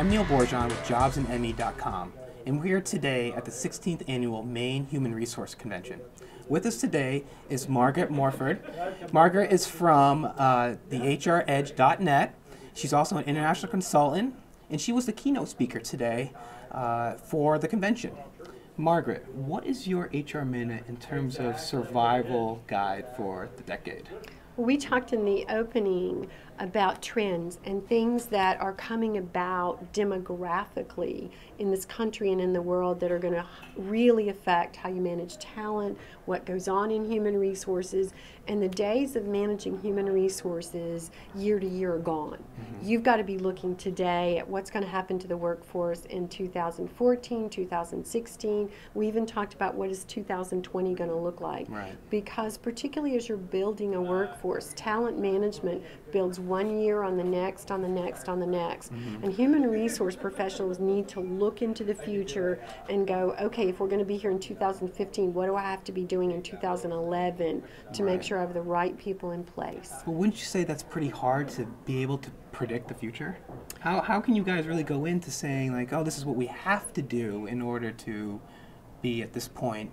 I'm Neil Borjon with jobsandme.com, and we're here today at the 16th Annual Maine Human Resource Convention. With us today is Margaret Morford. Margaret is from the HREdge.net. She's also an international consultant, and she was the keynote speaker today for the convention. Margaret, what is your HR Minute in terms of survival guide for the decade? We talked in the opening about trends and things that are coming about demographically in this country and in the world that are going to really affect how you manage talent, what goes on in human resources, and the days of managing human resources year to year are gone. You've got to be looking today at what's going to happen to the workforce in 2014, 2016. We even talked about what is 2020 going to look like. Right. Because particularly as you're building a workforce, talent management builds 1 year on the next, on the next, on the next. And human resource professionals need to look into the future and go, okay, if we're going to be here in 2015, what do I have to be doing in 2011 to make sure I have the right people in place? Well, wouldn't you say that's pretty hard to be able to predict the future? How can you guys really go into saying, like, oh, this is what we have to do in order to be at this point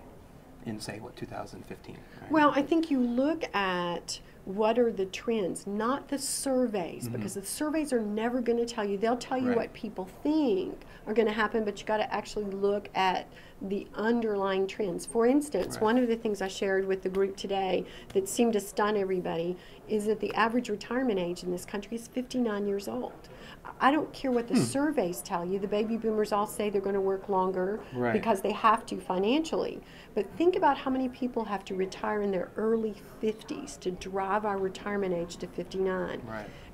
in, say, what, 2015? Right? Well, I think you look at what are the trends, not the surveys, because the surveys are never going to tell you. They'll tell you what people think are going to happen, but you got to actually look at the underlying trends. For instance, one of the things I shared with the group today that seemed to stun everybody is that the average retirement age in this country is 59 years old. I don't care what the surveys tell you. The baby boomers all say they're going to work longer because they have to financially. But think about how many people have to retire in their early 50s to drive our retirement age to 59.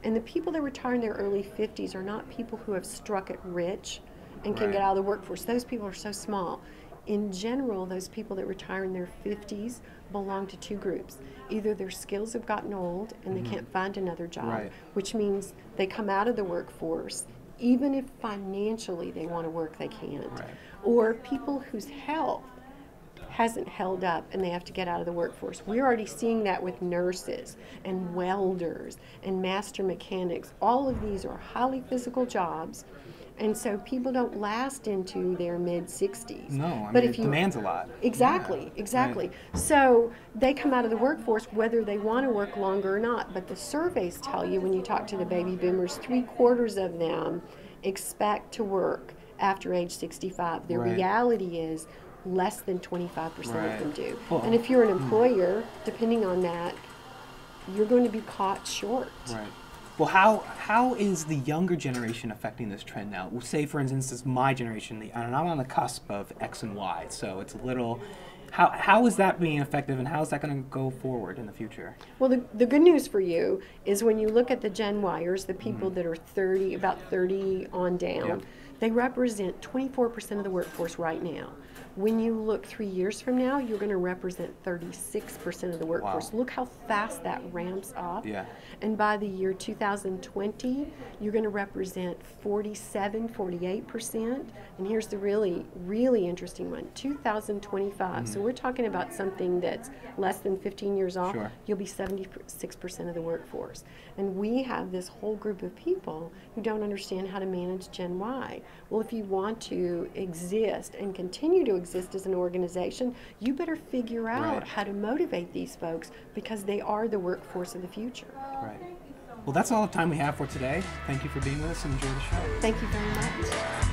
And the people that retire in their early 50s are not people who have struck it rich and can get out of the workforce. Those people are so small. In general, those people that retire in their 50s belong to two groups. Either their skills have gotten old and they can't find another job, which means they come out of the workforce, even if financially they want to work, they can't. Or people whose health hasn't held up and they have to get out of the workforce. We're already seeing that with nurses and welders and master mechanics. All of these are highly physical jobs. And so people don't last into their mid-60s. No, but it demands a lot. Exactly. So they come out of the workforce whether they want to work longer or not. But the surveys tell you when you talk to the baby boomers, 3/4 of them expect to work after age 65. The reality is less than 25% of them do. And if you're an employer, depending on that, you're going to be caught short. Well, how is the younger generation affecting this trend now? Say, for instance, it's my generation, and I'm on the cusp of X and Y, so it's a little... How is that being effective, and how is that going to go forward in the future? Well, the good news for you is when you look at the Gen Yers, the people that are 30, about 30 on down, they represent 24% of the workforce right now. When you look 3 years from now, you're going to represent 36% of the workforce. Look how fast that ramps up. And by the year 2020, you're going to represent 47, 48%. And here's the really, really interesting one, 2025. So we're talking about something that's less than 15 years off. You'll be 76% of the workforce. And we have this whole group of people who don't understand how to manage Gen Y. Well, if you want to exist and continue to exist as an organization, you better figure out how to motivate these folks because they are the workforce of the future. Well, that's all the time we have for today. Thank you for being with us and enjoy the show. Thank you very much.